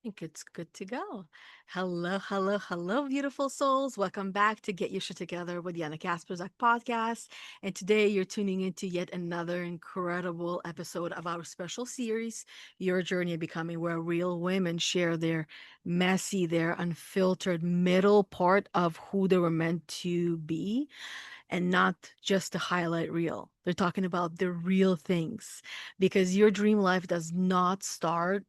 Think it's good to go. Hello, hello, hello, beautiful souls. Welcome back to Get Your Shit Together with Yana Kasperczak podcast. And today you're tuning into yet another incredible episode of our special series, Your Journey of Becoming, where real women share their messy, their unfiltered middle part of who they were meant to be and not just the highlight reel. They're talking about the real things because your dream life does not start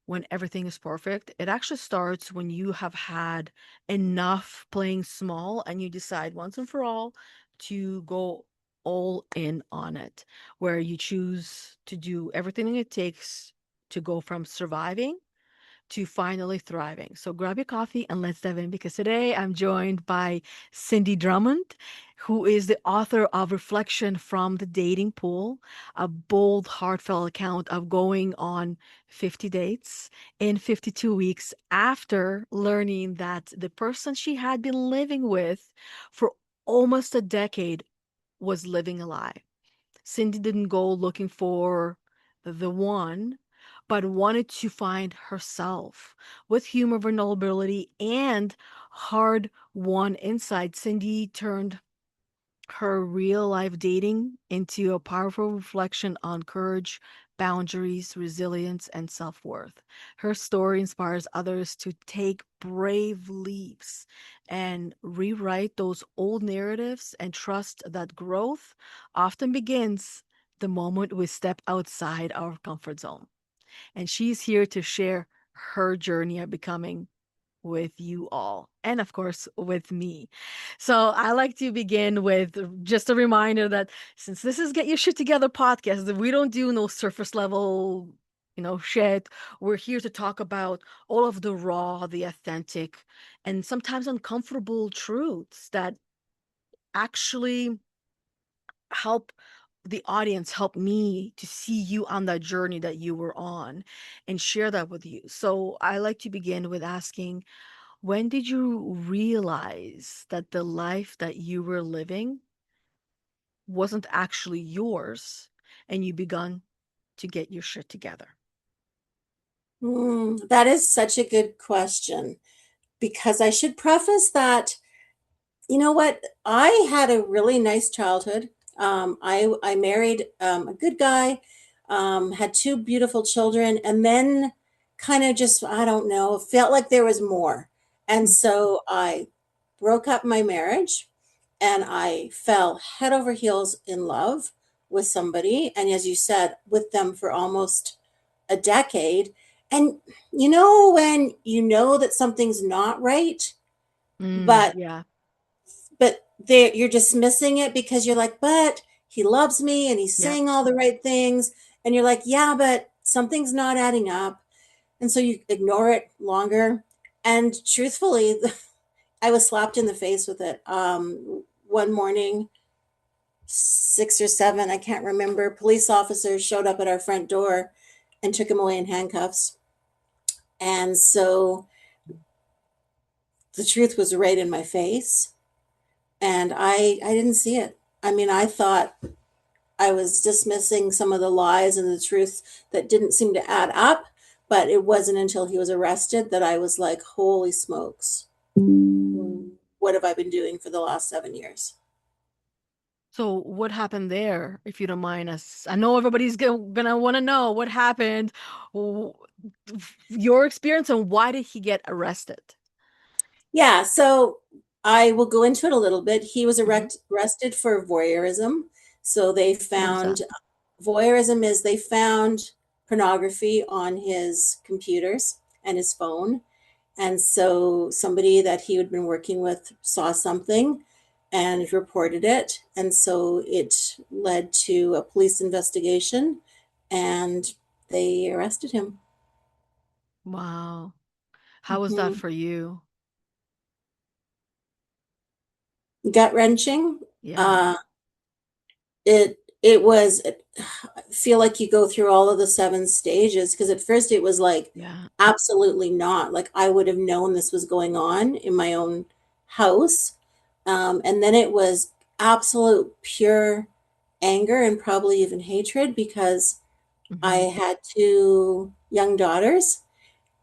when everything is perfect. It actually starts when you have had enough playing small and you decide once and for all to go all in on it, where you choose to do everything it takes to go from surviving to finally thriving. So grab your coffee and let's dive in because today I'm joined by Cindy Drummond, who is the author of Reflection from the Dating Pool, a bold, heartfelt account of going on 50 dates in 52 weeks after learning that the person she had been living with for almost a decade was living a lie. Cindy didn't go looking for the one, but wanted to find herself with humor, vulnerability, and hard won insight. Cindy turned her real life dating into a powerful reflection on courage, boundaries, resilience, and self worth. Her story inspires others to take brave leaps and rewrite those old narratives and trust that growth often begins the moment we step outside our comfort zone. And she's here to share her journey of becoming with you all and of course with me. So I like to begin with just a reminder that since this is Get Your Shit Together podcast, that we don't do no surface level, shit. We're here to talk about all of the raw, the authentic, and sometimes uncomfortable truths that actually help the audience, help me to see you on that journey that you were on and share that with you. So I like to begin with asking, when did you realize that the life that you were living wasn't actually yours and you begun to get your shit together? That is such a good question because I should preface that, you know what, I had a really nice childhood. I married a good guy, had two beautiful children, and then kind of just, I don't know, felt like there was more. And Mm. so I broke up my marriage and I fell head over heels in love with somebody. And as you said, with them for almost a decade. And when you know that something's not right, but Yeah. you're dismissing it because you're like, but he loves me and he's Yep. saying all the right things, and you're like, yeah, but something's not adding up, and so you ignore it longer. And truthfully, I was slapped in the face with it. One morning, 6 or 7, I can't remember, police officers showed up at our front door and took him away in handcuffs. And so the truth was right in my face, and I didn't see it. I mean, I thought I was dismissing some of the lies and the truth that didn't seem to add up, but it wasn't until he was arrested that I was like, holy smokes, what have I been doing for the last 7 years? So what happened there, if you don't mind us? I know everybody's gonna want to know what happened, w- your experience, and why did he get arrested? Yeah, so I will go into it a little bit. He was Hmm. arrested for voyeurism. So they What is found that? voyeurism is they found pornography on his computers and his phone. And so somebody that he had been working with saw something and reported it. And so it led to a police investigation and they arrested him. Wow. How was that Mhm. for you? Gut wrenching. Yeah. Uh, it was, I feel like you go through all of the 7 stages because at first it was like, Yeah. absolutely not. Like I would have known this was going on in my own house. And then it was absolute pure anger and probably even hatred because I Hmm. had two young daughters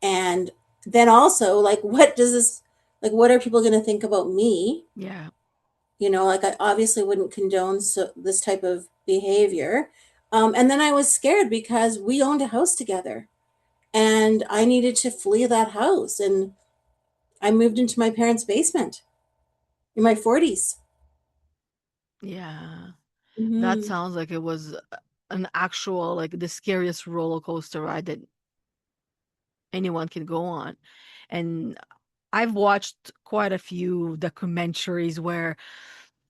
And then also, like, what does this, like, what are people going to think about me? Yeah. Like, I obviously wouldn't condone this type of behavior. And then I was scared because we owned a house together and I needed to flee that house. And I moved into my parents' basement in my 40s. Yeah. That Hmm. sounds like it was an actual, like the scariest roller coaster ride that anyone can go on. And I've watched quite a few documentaries where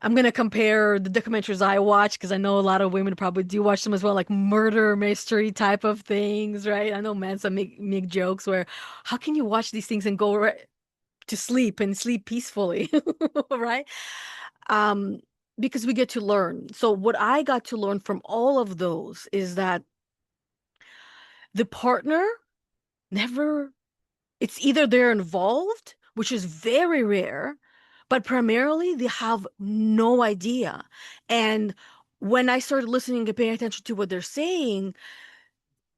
I'm gonna compare the documentaries I watch because I know a lot of women probably do watch them as well, like murder mystery type of things, right? I know men some make jokes where how can you watch these things and go right to sleep and sleep peacefully, right? Um, because we get to learn. So what I got to learn from all of those is that the partner never, it's either they're involved, which is very rare, but primarily they have no idea. And when I started listening and paying attention to what they're saying,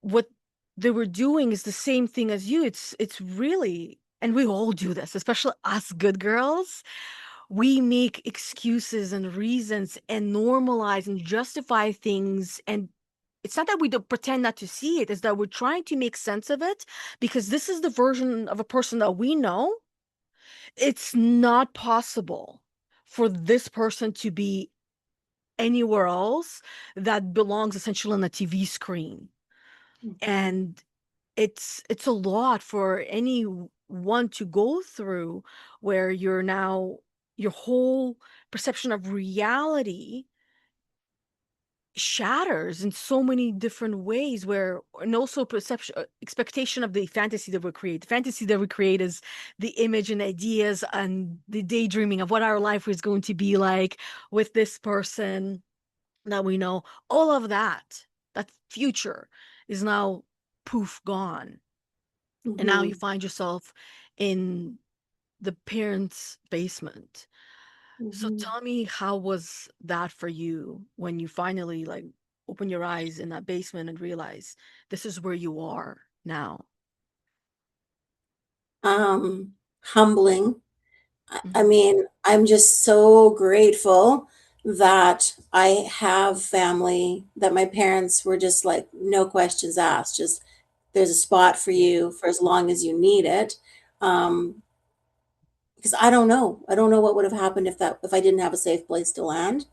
what they were doing is the same thing as you. It's really, and we all do this, especially us good girls. We make excuses and reasons and normalize and justify things, and it's not that we don't pretend not to see it, it's that we're trying to make sense of it because this is the version of a person that we know. It's not possible for this person to be anywhere else that belongs essentially on a TV screen. Hmm. And it's a lot for anyone to go through where you're now your whole perception of reality shatters in so many different ways where and also perception expectation of the fantasy that we create. The fantasy that we create is the image and ideas and the daydreaming of what our life is going to be like with this person that we know. All of that future is now poof gone, and now you Hmm. find yourself in the parents' basement. So Hmm. tell me, how was that for you when you finally like open your eyes in that basement and realize this is where you are now? Humbling. I Hmm. mean, I'm just so grateful that I have family, that my parents were just like, no questions asked, just there's a spot for Yeah. you for as long as you need it. Um, because I don't know. I don't know what would have happened if I didn't have a safe place to land.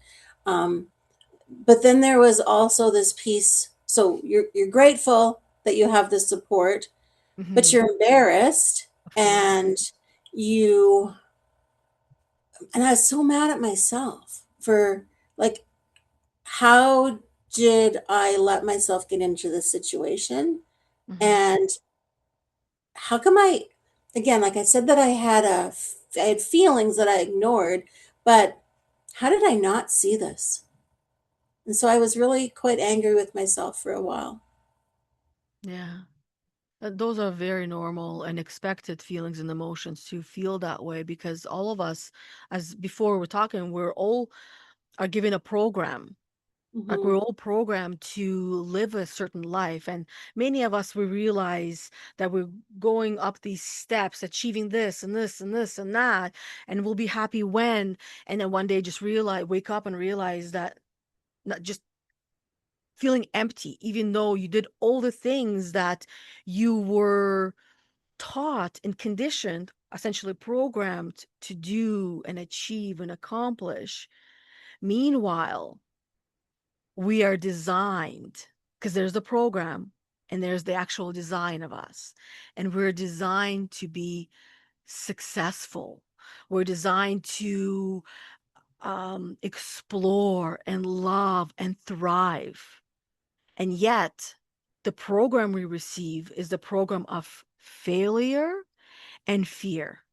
Um, but then there was also this piece. So you're grateful that you have this support, but Hmm. you're embarrassed Of course. and you and I was so mad at myself for, like, how did I let myself get into this situation? Hmm. And how come again, like I said, that I had feelings that I ignored, but how did I not see this? And so I was really quite angry with myself for a while. Yeah. Those are very normal and expected feelings and emotions to feel that way because all of us, as before we're talking, we're all are given a program. Like we're Hmm. all programmed to live a certain life. And many of us, we realize that we're going up these steps, achieving this and this and this and that, and we'll be happy when. And then one day just realize, wake up and realize that not just feeling empty, even though you did all the things that you were taught and conditioned, essentially programmed to do and achieve and accomplish. Meanwhile, we are designed because there's the program and there's the actual design of us. And we're designed to be successful. We're designed to explore and love and thrive. And yet, the program we receive is the program of failure and fear.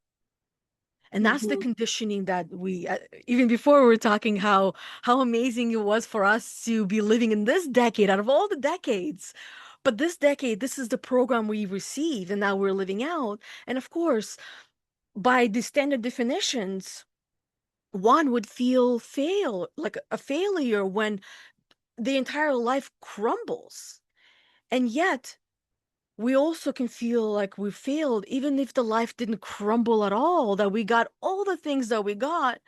And that's the Hmm. conditioning that we even before we were talking how amazing it was for us to be living in this decade out of all the decades, but this decade, this is the program we received and now we're living out. And of course, by the standard definitions, one would feel fail like a failure when the entire life crumbles. And yet we also can feel like we failed, even if the life didn't crumble at all, that we got all the things that we got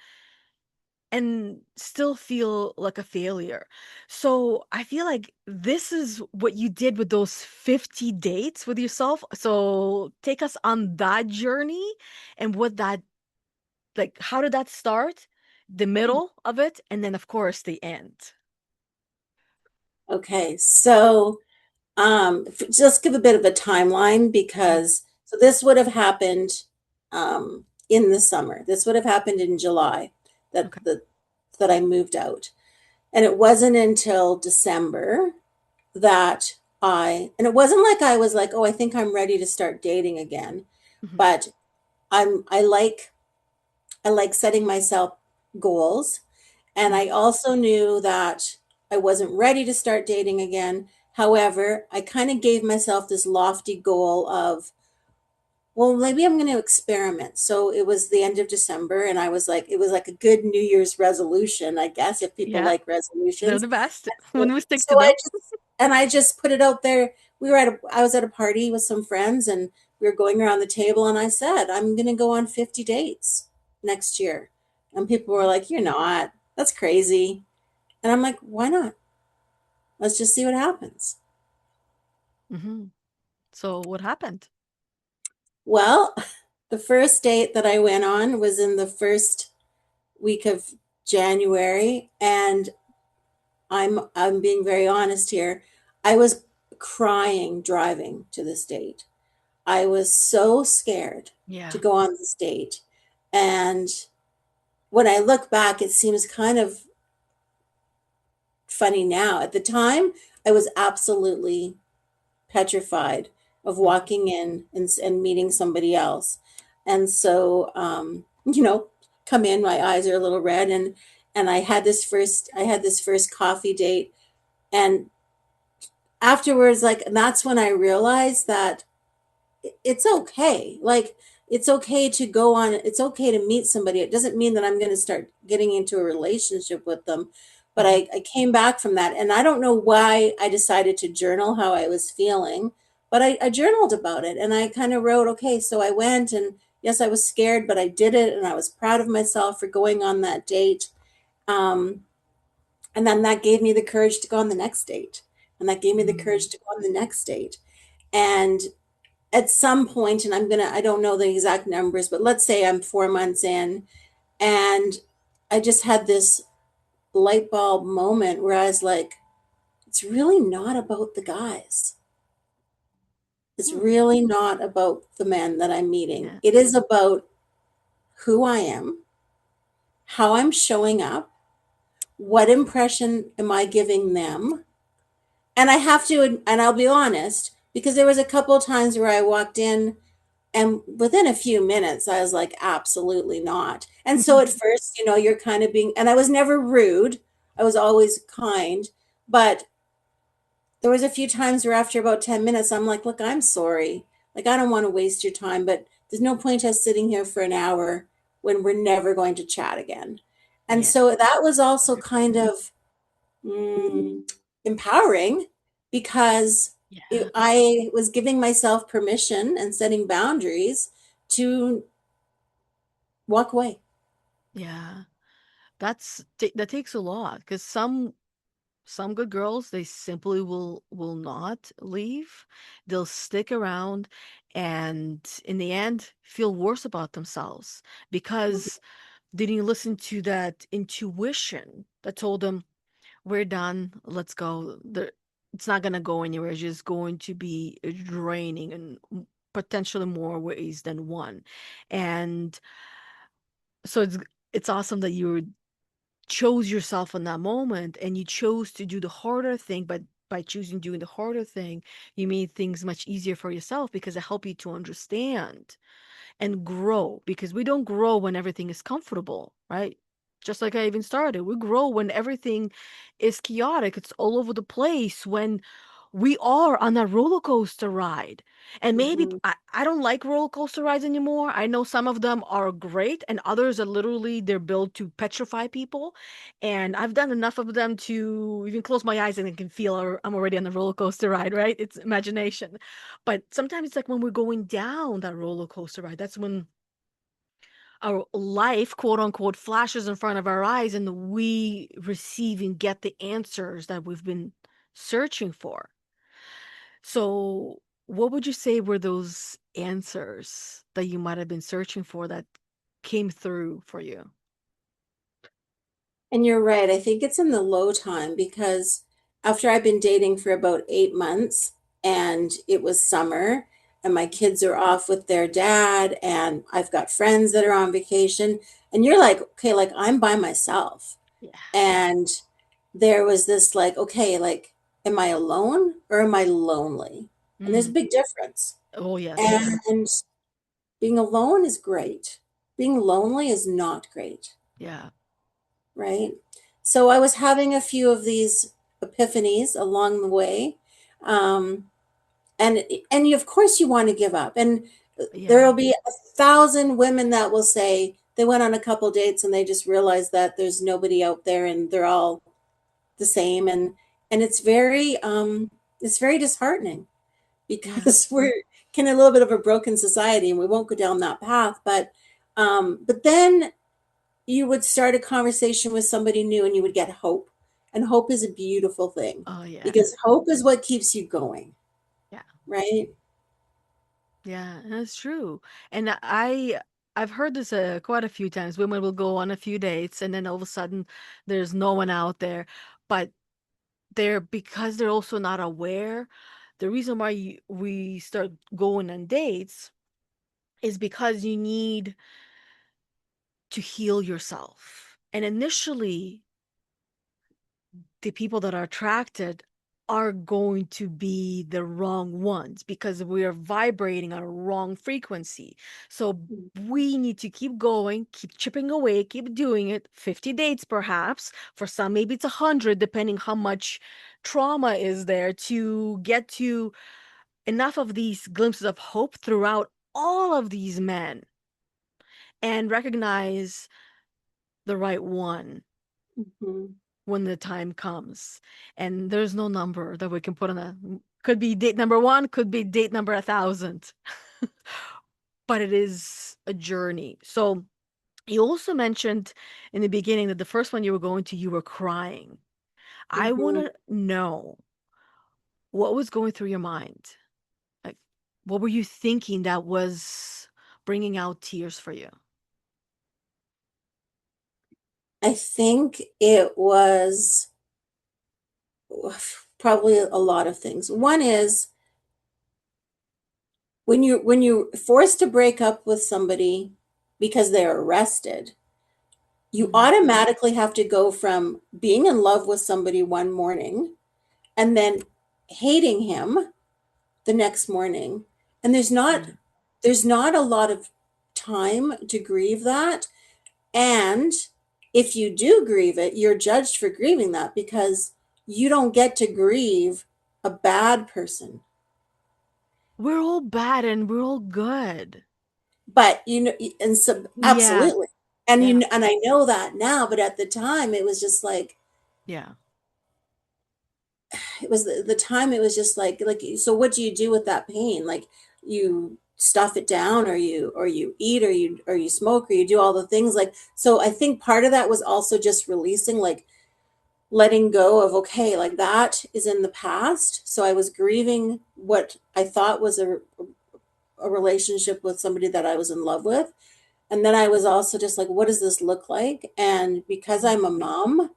and still feel like a failure. So I feel like this is what you did with those 50 dates with yourself. So take us on that journey and what that, like, how did that start? The middle of it, and then, of course, the end. Okay, so just give a bit of a timeline Mhm. because so this would have happened in the summer. This would have happened in July that Okay. that I moved out, and it wasn't until December that and it wasn't like I was like, oh, I think I'm ready to start dating again, Mhm. but I like setting myself goals. And Mhm. I also knew that I wasn't ready to start dating again. However, I kind of gave myself this lofty goal of, well, maybe I'm going to experiment. So it was the end of December, and I was like, it was like a good New Year's resolution, I guess, if people Yeah, like they're resolutions. the best And when we stick so to I them. just, and I just put it out there. I was at a party with some friends, and we were going around the table, and I said, I'm going to go on 50 dates next year. And people were like, you're not. That's crazy. And I'm like, why not? Let's just see what happens. Hmm. So what happened? Well, the first date that I went on was in the first week of January, and I'm being very honest here. I was crying driving to this date. I was so scared to Yeah. go on this date. And when I look back, it seems kind of funny now. At the time, I was absolutely petrified of Mhm. walking in and meeting somebody else. And so, come in, my eyes are a little red. And I had this first coffee date. And afterwards, like, that's when I realized that it's okay. Like, it's okay to meet somebody. It doesn't mean that I'm going to start getting into a relationship with them. But Mhm. I came back from that. And I don't know why I decided to journal how I was feeling, but I journaled about it. And I kind of wrote, okay, so I went, and yes, I was scared, but I did it. And I was proud of myself for going on that date. Um, and then that gave me the courage to go on the next date. And that gave me the courage Mm. to go on the next date. And at some point, and I don't know the exact numbers, but let's say I'm 4 months in, and I just had this light bulb moment where I was like, it's really not about the guys. It's Hmm. really not about the men that I'm meeting. Yeah. It is about who I am, how I'm showing up, what impression am I giving them. And I have to, and I'll be honest, because there was a couple of times where I walked in, and within a few minutes, I was like, absolutely not. And so at first, you're kind of being, and I was never rude. I was always kind. But there was a few times where after about 10 minutes, I'm like, look, I'm sorry. Like, I don't want to waste your time, but there's no point us sitting here for an hour when we're never going to chat again. And Yeah. so that was also kind of mm, empowering because Yeah. I was giving myself permission and setting boundaries to walk away. Yeah. That takes a lot because some good girls, they simply will not leave. They'll stick around and in the end feel worse about themselves because they didn't listen to that intuition that told them, we're done, let's go. It's not going to go anywhere. It's just going to be draining in potentially more ways than one. And so it's awesome that you chose yourself in that moment and you chose to do the harder thing, but by choosing doing the harder thing, you made things much easier for yourself because it helped you to understand and grow, because we don't grow when everything is comfortable, right? Just like I even started, we grow when everything is chaotic, it's all over the place, when we are on a roller coaster ride. And maybe Hmm. I don't like roller coaster rides anymore. I know some of them are great and others are literally they're built to petrify people. And I've done enough of them to even close my eyes and I can feel I'm already on the roller coaster ride, right? It's imagination. But sometimes it's like when we're going down that roller coaster ride, that's when our life, quote unquote, flashes in front of our eyes and we receive and get the answers that we've been searching for. So, what would you say were those answers that you might have been searching for that came through for you? And you're right. I think it's in the low time because after I've been dating for about 8 months and it was summer and my kids are off with their dad and I've got friends that are on vacation and you're like, okay, like I'm by myself. Yeah. And there was this like, okay, like, am I alone or am I lonely? And there's a Mm. big difference. Oh, yes. And being alone is great. Being lonely is not great, Yeah. right? So I was having a few of these epiphanies along the way. Um, and you, of course you want to give up. And Yeah. there'll be 1,000 women that will say they went on a couple dates and they just realized that there's nobody out there and they're all the same. And it's very disheartening Yeah. because we're kind of a little bit of a broken society and we won't go down that path. But then you would start a conversation with somebody new and you would get hope. And hope is a beautiful thing Oh, yeah. because hope is what keeps you going, Yeah. right? Yeah, that's true. And I've heard this quite a few times. Women will go on a few dates and then all of a sudden there's no one out there. But they're because they're also not aware. The reason why we start going on dates is because you need to heal yourself. And initially, the people that are attracted are going to be the wrong ones because we are vibrating on a wrong frequency. So we need to keep going, keep chipping away, keep doing it. 50 dates, perhaps. For some, maybe it's 100, depending how much trauma is there to get to enough of these glimpses of hope throughout all of these men and recognize the right one Mhm. when the time comes. And there's no number that we can put on a could be date number one, could be date number 1,000. But it is a journey. So you also mentioned in the beginning that the first one you were going to, you were crying. I want Mhm. to know what was going through your mind. Like, what were you thinking that was bringing out tears for you? I think it was probably a lot of things. One is when you're forced to break up with somebody because they're arrested, you Mm, automatically have to go from being in love with somebody one morning and then hating him the next morning. And yeah. there's not a lot of time to grieve that. And if you do grieve it, you're judged for grieving that because you don't get to grieve a bad person. We're all bad and we're all good. But you know, and so Yeah. absolutely. And Yeah. and I know that now, but at the time it was just like Yeah. it was the time it was just like so what do you do with that pain? Like you stuff it down or you eat or you smoke or you do all the things like so I think part of that was also just releasing like letting go of okay like that is in the past so I was grieving what I thought was a relationship with somebody that I was in love with and then I was also just like what does this look like and because Mm. I'm a mom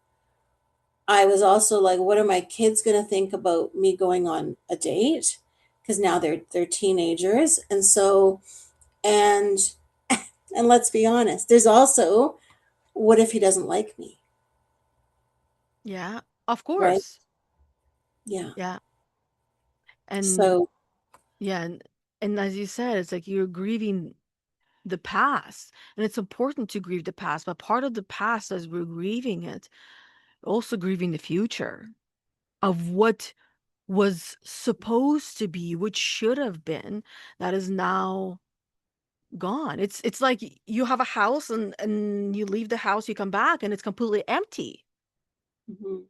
I was also like, what are my kids going to think about me going on a date? Because now they're teenagers, and so and and let's be honest, there's also what if he doesn't like me, Yeah. Of right? course. Yeah. Yeah. And So yeah, and as you said, it's like you're grieving the past. And it's important to grieve the past, but part of the past as we're grieving it, also grieving the future of what was supposed to be, which should have been, that is now gone. It's like you have a house and you leave the house, you come back and it's completely empty. Mhm.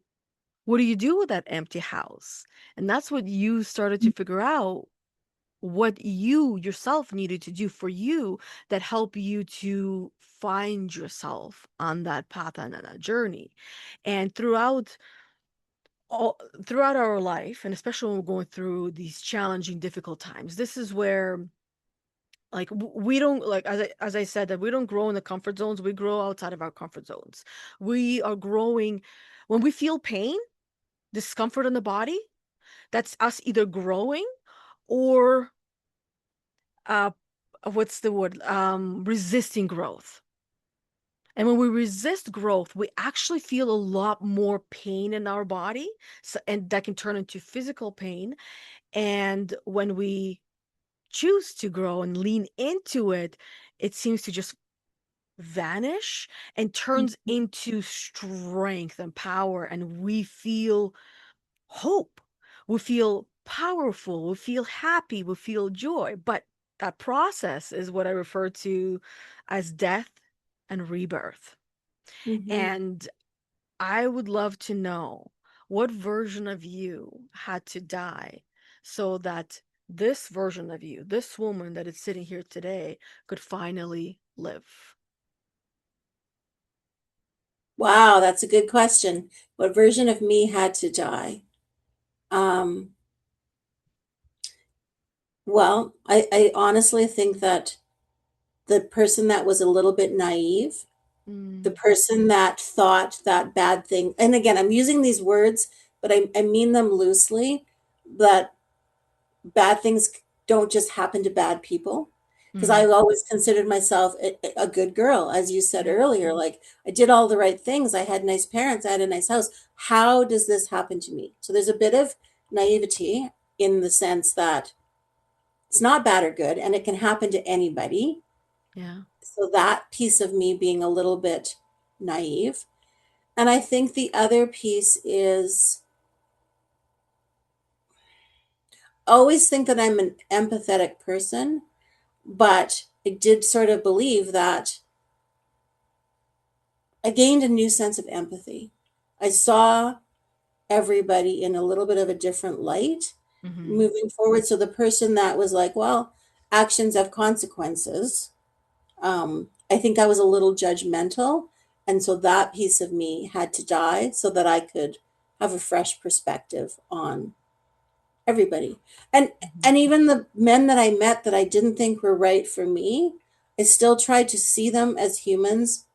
What do you do with that empty house? And that's what you started to figure out, what you yourself needed to do for you, that help you to find yourself on that path and on that journey. And all throughout our life, and especially when we're going through these challenging, difficult times, this is where, like, we don't, like, as I said, that we don't grow in the comfort zones, we grow outside of our comfort zones. We are growing when we feel pain, discomfort in the body. That's us either growing or uh what's the word, resisting growth. And when we resist growth, we actually feel a lot more pain in our body, so, and that can turn into physical pain. And when we choose to grow and lean into it, it seems to just vanish and turns into strength and power, and we feel hope. We feel powerful. We feel happy. We feel joy. But that process is what I refer to as death and rebirth. Mhm. And I would love to know what version of you had to die so that this version of you, this woman that is sitting here today, could finally live. Wow, that's a good question. What version of me had to die? Um, well, I honestly think that the person that was a little bit naive, the Mm, person that thought that bad thing, and again, I'm using these words, but I mean them loosely, that bad things don't just happen to bad people. Because I mm, always considered myself a good girl, as you said yeah, earlier. Like, I did all the right things. I had nice parents. I had a nice house. How does this happen to me? So there's a bit of naivety in the sense that it's not bad or good, and it can happen to anybody. yeah. So that piece of me being a little bit naive. And I think the other piece is always think that I'm an empathetic person, but I did sort of believe that I gained a new sense of empathy. I saw everybody in a little bit of a different light Mm-hmm. moving forward. So the person that was like, well, actions have consequences, I think I was a little judgmental. And so that piece of me had to die so that I could have a fresh perspective on everybody. And Mm-hmm. and even the men that I met that I didn't think were right for me, I still tried to see them as humans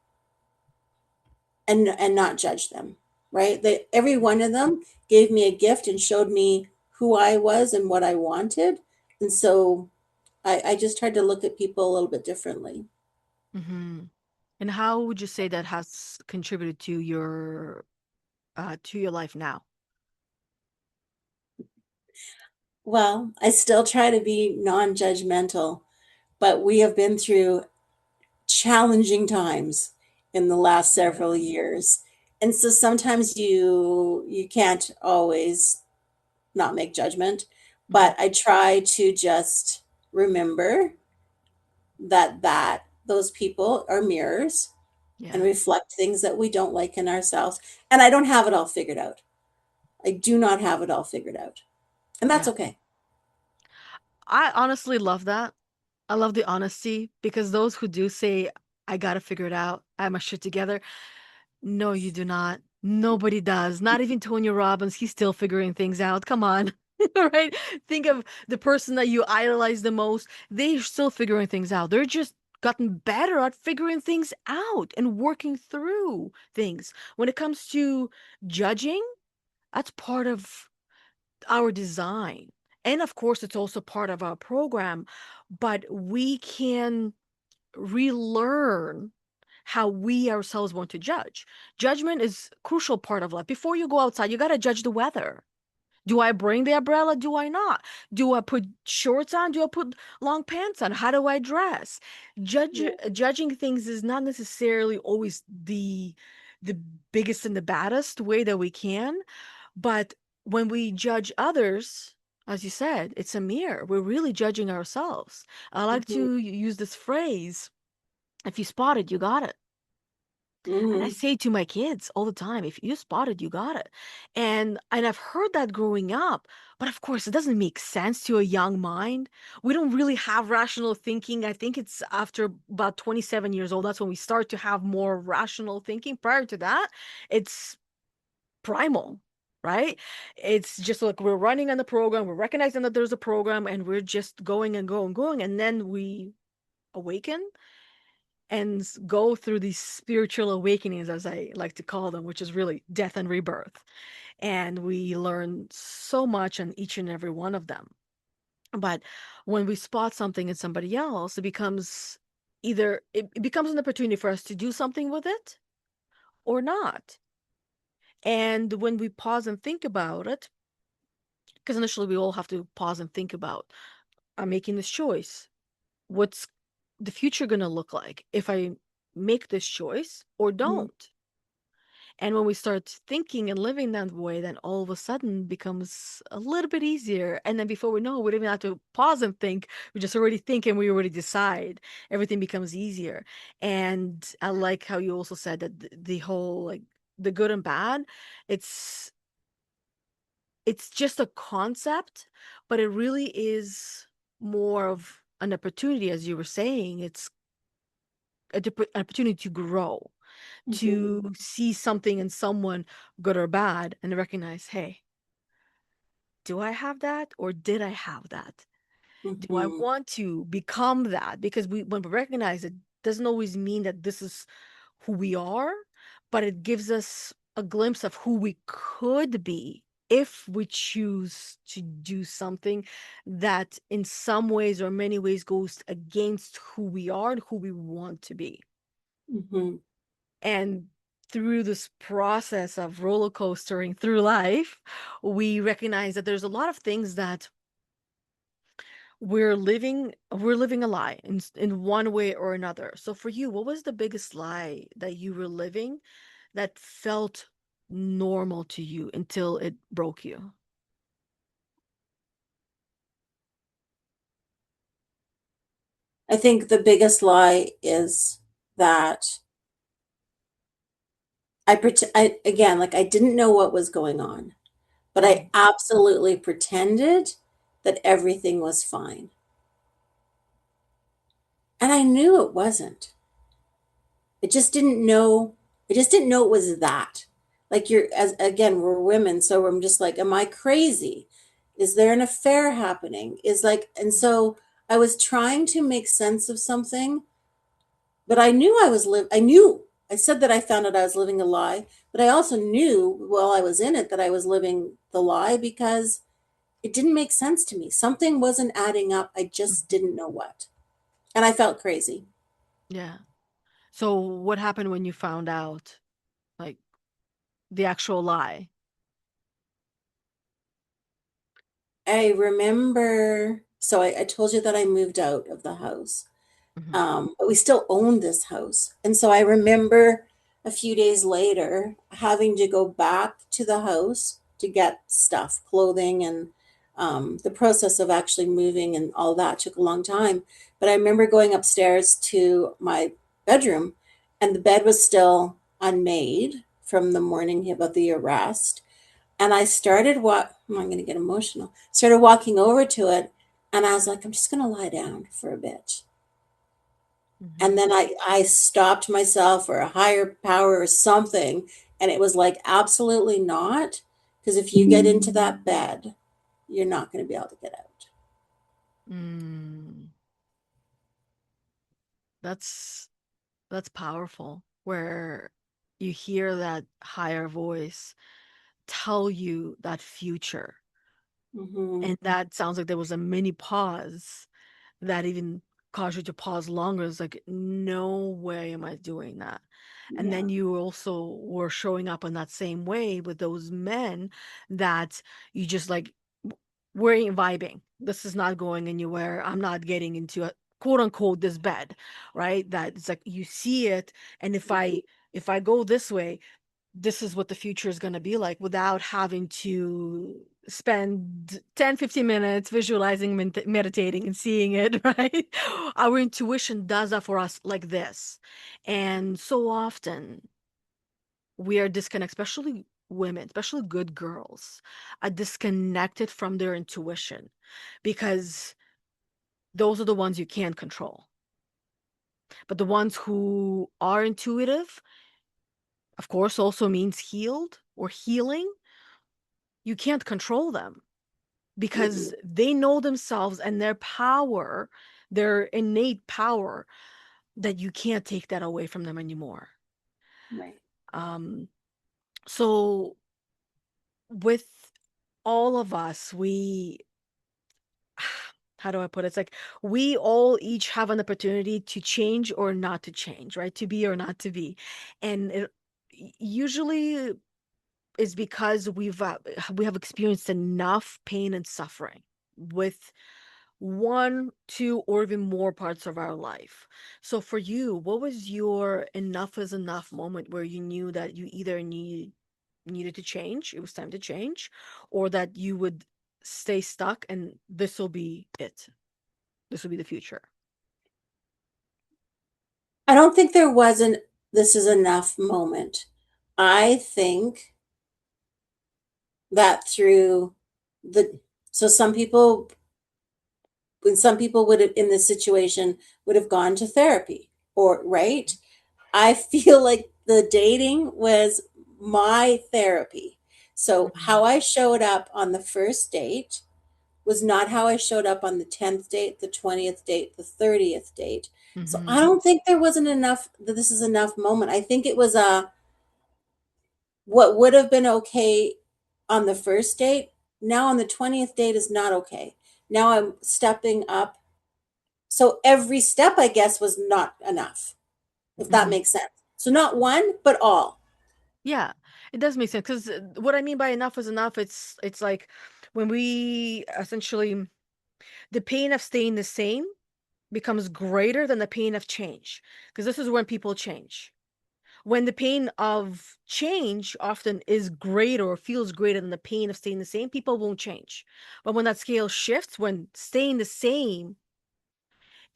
and not judge them. Right? They every one of them gave me a gift and showed me who I was and what I wanted. And so I just tried to look at people a little bit differently. Mm-hmm. And how would you say that has contributed to your life now? Well, I still try to be non-judgmental, but we have been through challenging times in the last several years. And so sometimes you can't always not make judgment, Mm-hmm. but I try to just remember that those people are mirrors and Yeah, reflect things that we don't like in ourselves. And I don't have it all figured out. I do not have it all figured out. And that's yeah. okay. I honestly love that. I love the honesty, because those who do say, I gotta figure it out, I have my shit together. No, you do not. Nobody does. Not even Tony Robbins. He's still figuring things out. Come on. Right? Think of the person that you idolize the most. They're still figuring things out. They're just gotten better at figuring things out and working through things. When it comes to judging, that's part of our design. And of course, it's also part of our program. But we can relearn how we ourselves want to judge. Judgment is a crucial part of life. Before you go outside, you got to judge the weather. Do I bring the umbrella? Do I not? Do I put shorts on? Do I put long pants on? How do I dress? Judging things is not necessarily always the biggest and the baddest way that we can, but when we judge others, as you said, it's a mirror. We're really judging ourselves. I like Mhm. to use this phrase, if you spot it, you got it. And I Mhm. say to my kids all the time, if you spot it, you got it. And I've heard that growing up, but of course it doesn't make sense to a young mind. We don't really have rational thinking. I think it's after about 27 years old, that's when we start to have more rational thinking. Prior to that, it's primal, right? It's just like we're running on the program, we're recognizing that there's a program, and we're just going and going and going, and then we awaken and go through these spiritual awakenings, as I like to call them, which is really death and rebirth. And we learn so much on each and every one of them. But when we spot something in somebody else, it becomes it becomes an opportunity for us to do something with it or not. And when we pause and think about it, because initially we all have to pause and think about, I'm making this choice. What's the future going to look like if I make this choice or Mhm. don't? And when we start thinking and living that way, then all of a sudden becomes a little bit easier. And then before we know it, we don't even have to pause and think. We just already think and we already decide. Everything becomes easier. And I like how you also said that the whole like the good and bad, it's it's just a concept, but it really is more of an opportunity, as you were saying. It's an opportunity to grow, Mhm. to see something in someone, good or bad, and recognize, hey, do I have that or did I have that? Do I Mhm. want to become that? Because when we recognize it, doesn't always mean that this is who we are, but it gives us a glimpse of who we could be if we choose to do something that in some ways or many ways goes against who we are and who we want to be. Mhm. And through this process of roller coastering through life, we recognize that there's a lot of things that we're living a lie in one way or another. So for you, what was the biggest lie that you were living that felt normal to you until it broke you? I think the biggest lie is that I again, like I didn't know what was going on, but I Mm, absolutely pretended that everything was fine. And I knew it wasn't. I just didn't know. I just didn't know it was that. Like you're as again, we're women, so I'm just like, am I crazy? Is there an affair happening? Is like, and so I was trying to make sense of something, but I knew I said that I found out I was living a lie, but I also knew while I was in it that I was living the lie because it didn't make sense to me. Something wasn't adding up. I just mhm. didn't know what. And I felt crazy. Yeah. So what happened when you found out, like, the actual lie? I remember, so I told you that I moved out of the house, Mhm. but we still owned this house. And so I remember a few days later having to go back to the house to get stuff, clothing, and the process of actually moving and all that took a long time. But I remember going upstairs to my bedroom, and the bed was still unmade from the morning of the arrest. And I started I'm going to get emotional. Started walking over to it, and I was like, I'm just going to lie down for a bit. And Mhm. then I stopped myself or a higher power or something, and it was like absolutely not, because if you get into that bed, you're not going to be able to get out. Mm. That's that's powerful where you hear that higher voice tell you that future. Mm-hmm. And that sounds like there was a mini pause that even caused you to pause longer. It's like, no way am I doing that. And Yeah. then you also were showing up in that same way with those men that you just like, we're vibing. This is not going anywhere. I'm not getting into a quote unquote this bed, right? That it's like you see it, and if Mm-hmm. I go this way, this is what the future is going to be like without having to spend 10, 15 minutes visualizing, meditating, and seeing it, right? Our intuition does that for us like this. And so often we are disconnected, especially women, especially good girls, are disconnected from their intuition because those are the ones you can't control. But the ones who are intuitive, of course, also means healed or healing. You can't control them Mm-mm. because they know themselves and their power, their innate power, that you can't take that away from them anymore. Right. Um, so with all of us, we, how do I put it? It's like we all each have an opportunity to change or not to change, right? To be or not to be. And it usually is because we have experienced enough pain and suffering with one, two, or even more parts of our life. So for you, what was your enough is enough moment where you knew that you either needed to change, it was time to change, or that you would stay stuck and this will be it. This will be the future. I don't think there was an this is enough moment. I think that through the so some people when some people would have in this situation would have gone to therapy or right. I feel like the dating was my therapy. So how Mhm. I showed up on the first date was not how I showed up on the 10th date, the 20th date, the 30th date. So I Mhm. don't think there wasn't enough that this is enough moment. I think it was a what would have been okay on the first date, now on the 20th date is not okay. Now I'm stepping up. So every step, I guess, was not enough, if that Mhm. makes sense. So not one, but all. Yeah, it does make sense because what I mean by enough is enough. It's like when we essentially the pain of staying the same becomes greater than the pain of change because this is when people change. When the pain of change often is greater or feels greater than the pain of staying the same, people won't change. But when that scale shifts, when staying the same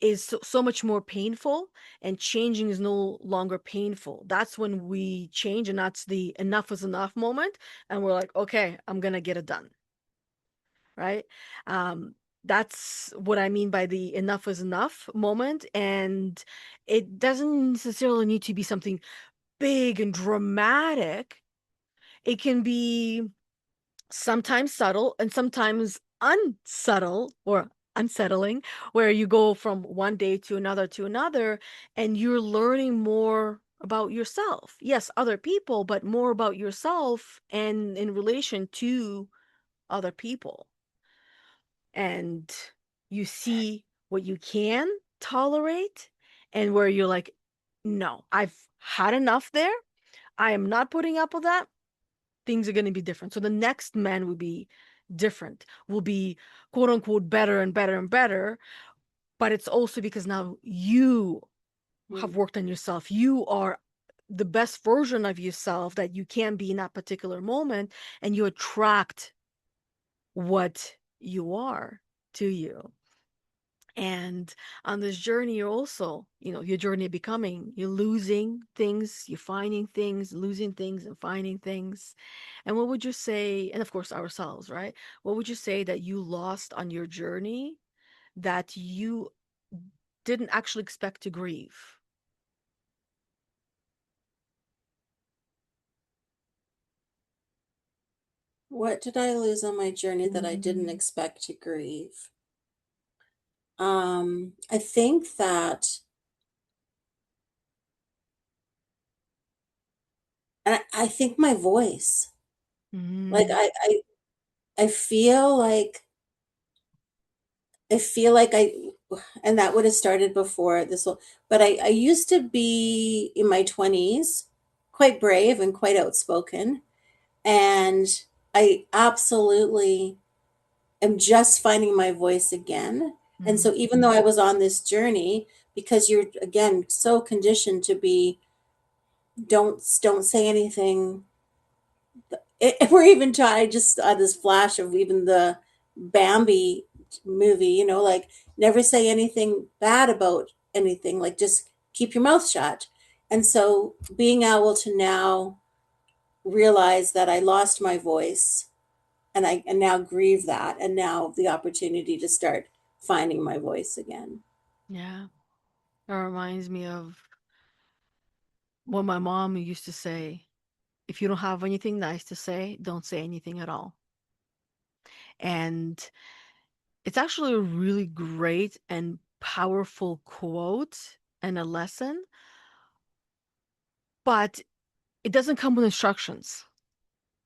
is so much more painful and changing is no longer painful, that's when we change, and that's the enough is enough moment. And we're like, okay, I'm going to get it done. Right. That's what I mean by the enough is enough moment. And it doesn't necessarily need to be something big and dramatic. It can be sometimes subtle and sometimes unsubtle or unsettling, where you go from one day to another, and you're learning more about yourself. Yes, other people, but more about yourself and in relation to other people. And you see what you can tolerate and where you're like, no, I've had enough there. I am not putting up with that. Things are going to be different. So the next man will be different, will be quote unquote better and better and better. But it's also because now you have Mm. worked on yourself. You are the best version of yourself that you can be in that particular moment, and you attract what you are to you. And on this journey, you're also, your journey of becoming, you're losing things, you're finding things, losing things, and finding things. And what would you say, and of course, ourselves, right? What would you say that you lost on your journey that you didn't actually expect to grieve? What did I lose on my journey that I didn't expect to grieve? I think that, and I think my voice. Like Mm-hmm. I feel like I, and that would have started before this whole, but I used to be in my 20s, quite brave and quite outspoken. And I absolutely am just finding my voice again. And so even though I was on this journey, because you're again so conditioned to be don't say anything, we're even trying just this flash of even the Bambi movie, like never say anything bad about anything, like just keep your mouth shut. And so being able to now realize that I lost my voice, and now grieve that, and now the opportunity to start finding my voice again. Yeah. That reminds me of what my mom used to say. If you don't have anything nice to say, don't say anything at all. And it's actually a really great and powerful quote and a lesson, but it doesn't come with instructions,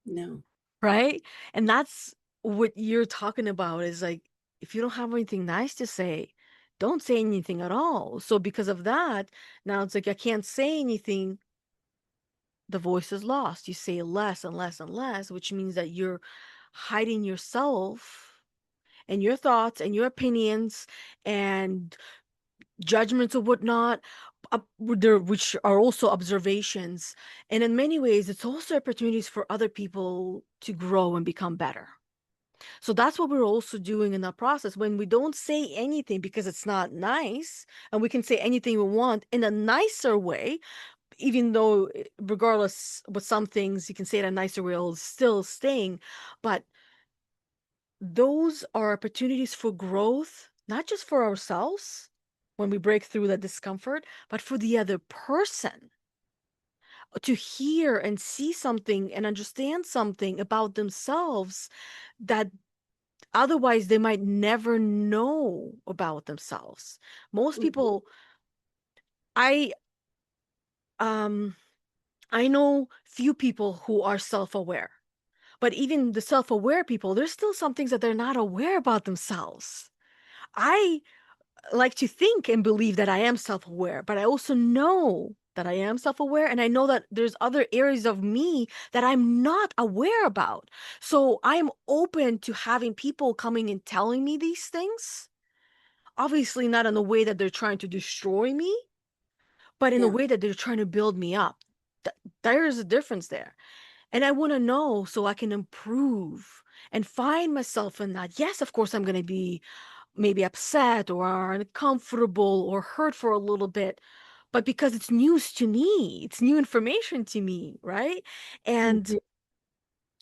No. right? And that's what you're talking about is like, if you don't have anything nice to say, don't say anything at all. So because of that, now it's like I can't say anything. The voice is lost. You say less and less and less, which means that you're hiding yourself and your thoughts and your opinions and judgments or whatnot, which are also observations. And in many ways, it's also opportunities for other people to grow and become better. So that's what we're also doing in that process when we don't say anything because it's not nice, and we can say anything we want in a nicer way, even though regardless with some things you can say it in a nicer way, it'll still sting. But those are opportunities for growth, not just for ourselves when we break through that discomfort, but for the other person to hear and see something and understand something about themselves that otherwise they might never know about themselves. Most Mhm. people, I um I know few people who are self-aware. But even the self-aware people, there's still some things that they're not aware about themselves. I like to think and believe that I am self-aware, but I also know that I am self-aware, and I know that there's other areas of me that I'm not aware about. So I'm open to having people coming and telling me these things. Obviously not in a way that they're trying to destroy me, but in a Yeah. way that they're trying to build me up. There is a difference there. And I want to know so I can improve and find myself in that. Yes, of course, I'm going to be maybe upset or uncomfortable or hurt for a little bit, but because it's news to me, it's new information to me, right? And Mhm.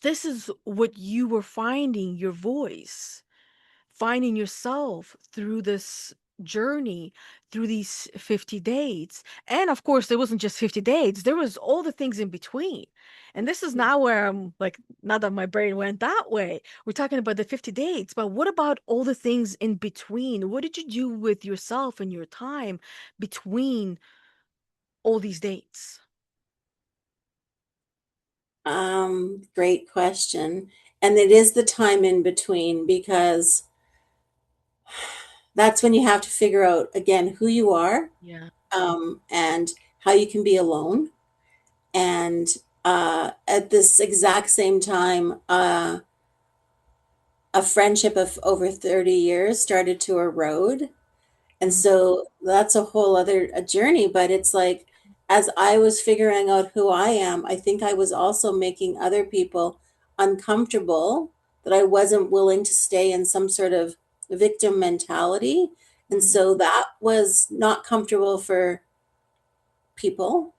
this is what you were finding your voice, finding yourself through this journey, through these 50 dates. And of course, there wasn't just 50 dates, there was all the things in between. And this is now where I'm like, not that my brain went that way. We're talking about the 50 dates, but what about all the things in between? What did you do with yourself and your time between all these dates? Great question. And it is the time in between, because that's when you have to figure out again who you are, Yeah. and how you can be alone. And at this exact same time, a friendship of over 30 years started to erode. And Mm, so that's a whole other a journey. But it's like, as I was figuring out who I am, I think I was also making other people uncomfortable, that I wasn't willing to stay in some sort of victim mentality. And mm, so that was not comfortable for people.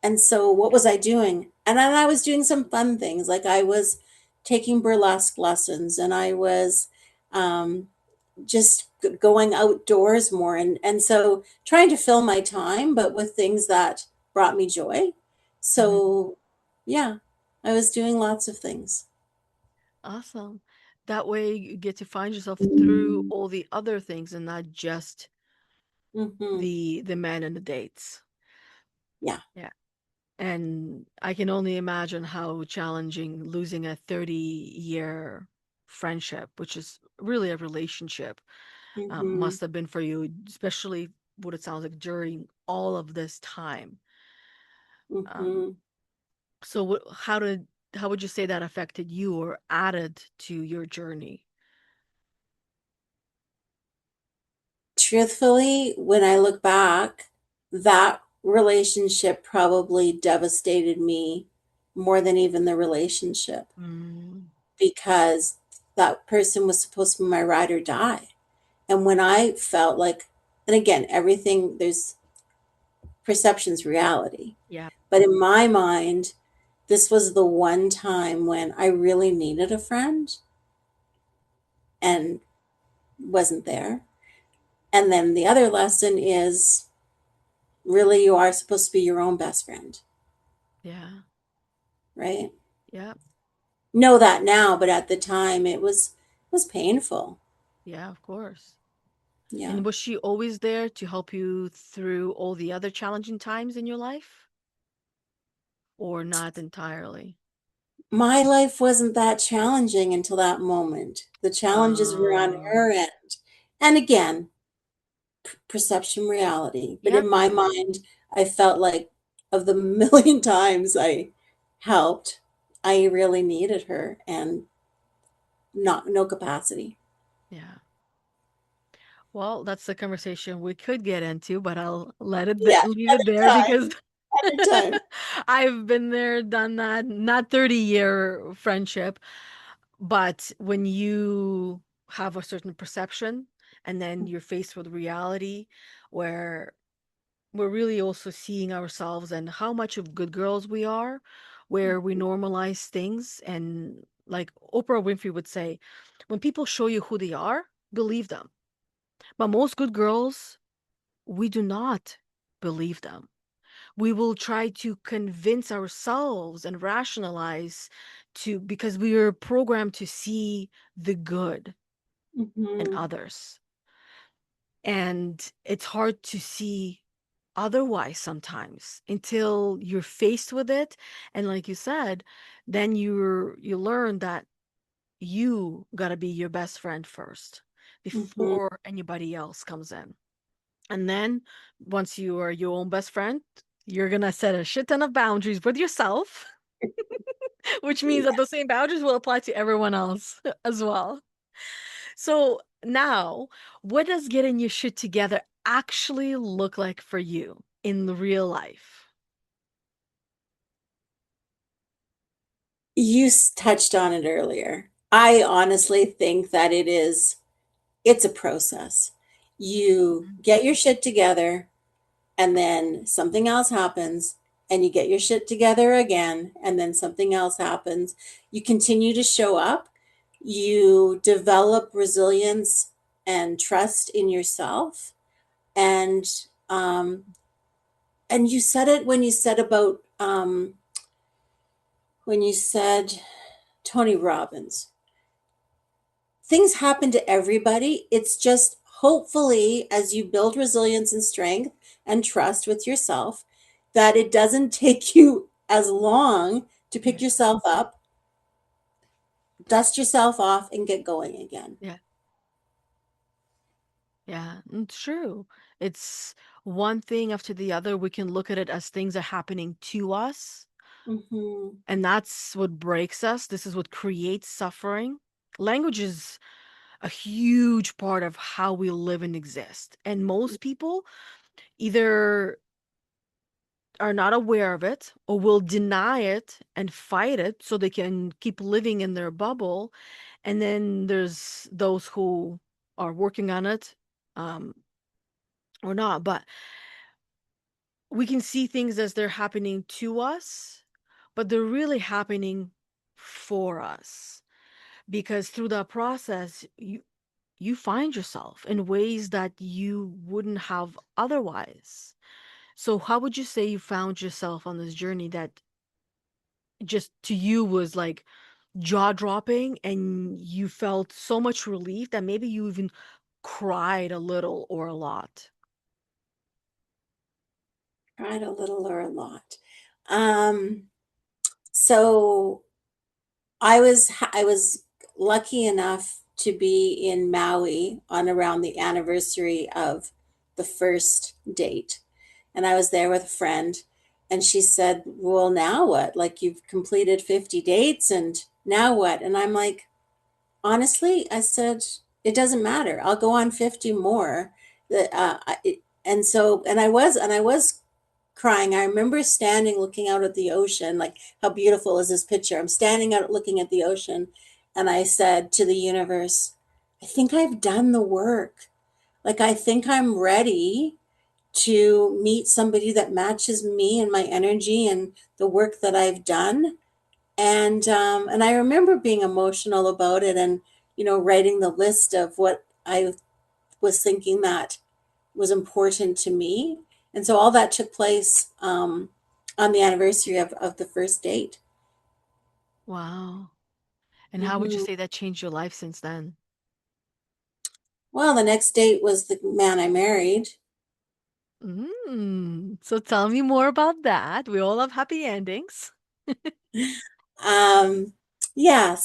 And so what was I doing? And then I was doing some fun things. Like I was taking burlesque lessons, and I was um, just going outdoors more, and so trying to fill my time, but with things that brought me joy. mhm. So yeah, I was doing lots of things. Awesome. That way you get to find yourself through all the other things and not just Hmm. the men and the dates. Yeah. Yeah. And I can only imagine how challenging losing a 30-year friendship, which is really a relationship, Hmm. must have been for you, especially what it sounds like during all of this time. Um, Hmm. so how would you say that affected you or added to your journey? Truthfully, when I look back, that relationship probably devastated me more than even the relationship, Mm, because that person was supposed to be my ride or die. And when I felt like, and again, everything, there's perception's reality. yeah. But in my mind, this was the one time when I really needed a friend and wasn't there. And then the other lesson is really you are supposed to be your own best friend, Yeah. right? Yeah. Know that now, but at the time it was painful. Yeah, of course. Yeah. And was she always there to help you through all the other challenging times in your life? Or not entirely? My life wasn't that challenging until that moment. The challenges were on Um, her end. And again, perception reality. But yeah, in my mind, I felt like of the million times I helped, I really needed her and not no capacity. yeah. Well, that's the conversation we could get into, but I'll let it Yeah, leave it there because another time. I've been there, done that. Not 30-year friendship, but when you have a certain perception and then you're faced with reality where we're really also seeing ourselves and how much of good girls we are, where we normalize things. And like Oprah Winfrey would say, when people show you who they are, believe them. But most good girls, we do not believe them. We will try to convince ourselves and rationalize to because we are programmed to see the good in Hmm. others. And it's hard to see otherwise sometimes until you're faced with it. And like you said, then you learn that you got to be your best friend first Hmm. before anybody else comes in. And then once you are your own best friend, you're gonna set a shit ton of boundaries with yourself, which means that those same boundaries will apply to everyone else as well. So now, what does getting your shit together actually look like for you in the real life? You touched on it earlier. I honestly think that it's a process. You Mhm. get your shit together, and then something else happens, and you get your shit together again, and then something else happens. You continue to show up, you develop resilience and trust in yourself, and um, and you said it when you said about when you said Tony Robbins. Things happen to everybody. It's just hopefully as you build resilience and strength and trust with yourself, that it doesn't take you as long to Yeah, pick yourself up, dust yourself off, and get going again. yeah, yeah. It's true. It's one thing after the other. We can look at it as things are happening to us, Hmm. and that's what breaks us. This is what creates suffering. Language is a huge part of how we live and exist. And most people either are not aware of it or will deny it and fight it so they can keep living in their bubble. And then there's those who are working on it um, or not. But we can see things as they're happening to us, but they're really happening for us because through that process, you find yourself in ways that you wouldn't have otherwise. So, how would you say you found yourself on this journey that just to you was like jaw dropping and you felt so much relief that maybe you even cried a little or a lot? Tried a little or a lot. Um, so I was lucky enough to be in Maui on around the anniversary of the first date. And I was there with a friend, and she said, "Well, now what? Like you've completed 50 dates and now what?" And I'm like, "Honestly," I said, "it doesn't matter. I'll go on 50 more." And so and I was crying. I remember standing looking out at the ocean, like, how beautiful is this picture? I'm standing out looking at the ocean, and I said to the universe, I think I've done the work. Like, I think I'm ready to meet somebody that matches me and my energy and the work that I've done. And I remember being emotional about it, and writing the list of what I was thinking that was important to me. And so all that took place on the anniversary of the first date. Wow. And how would you Hmm. say that changed your life since then? Well, the next date was the man I married. So tell me more about that. We all love happy endings. Um, yeah,